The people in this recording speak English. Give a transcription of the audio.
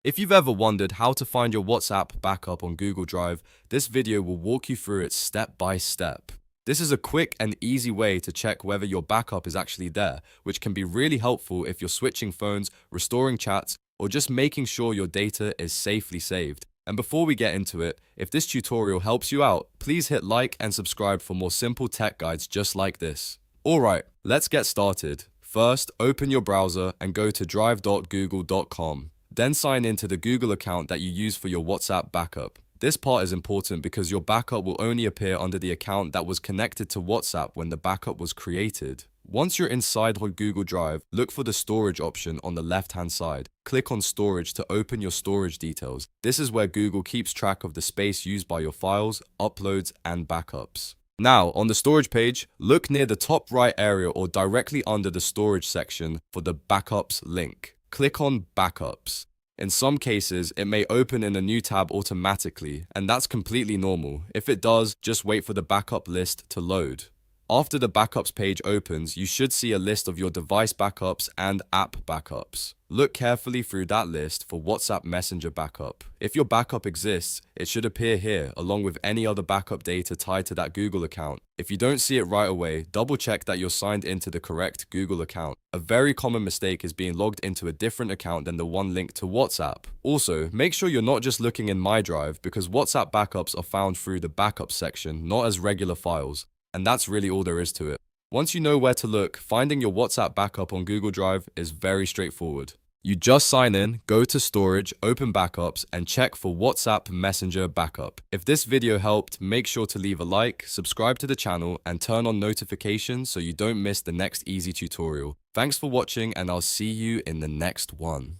If you've ever wondered how to find your WhatsApp backup on Google Drive, this video will walk you through it step by step. This is a quick and easy way to check whether your backup is actually there, which can be really helpful if you're switching phones, restoring chats, or just making sure your data is safely saved. And before we get into it, if this tutorial helps you out, please hit like and subscribe for more simple tech guides just like this. Alright, let's get started. First, open your browser and go to drive.google.com. Then sign into the Google account that you use for your WhatsApp backup. This part is important because your backup will only appear under the account that was connected to WhatsApp when the backup was created. Once you're inside Google Drive, look for the storage option on the left-hand side. Click on storage to open your storage details. This is where Google keeps track of the space used by your files, uploads, and backups. Now, on the storage page, look near the top right area or directly under the storage section for the Backups link. Click on Backups. In some cases, it may open in a new tab automatically, and that's completely normal. If it does, just wait for the backup list to load. After the backups page opens, you should see a list of your device backups and app backups. Look carefully through that list for WhatsApp Messenger backup. If your backup exists, it should appear here along with any other backup data tied to that Google account. If you don't see it right away, double check that you're signed into the correct Google account. A very common mistake is being logged into a different account than the one linked to WhatsApp. Also, make sure you're not just looking in My Drive because WhatsApp backups are found through the backups section, not as regular files. And that's really all there is to it. Once you know where to look, finding your WhatsApp backup on Google Drive is very straightforward. You just sign in, go to storage, open backups, and check for WhatsApp Messenger backup. If this video helped, make sure to leave a like, subscribe to the channel, and turn on notifications so you don't miss the next easy tutorial. Thanks for watching, and I'll see you in the next one.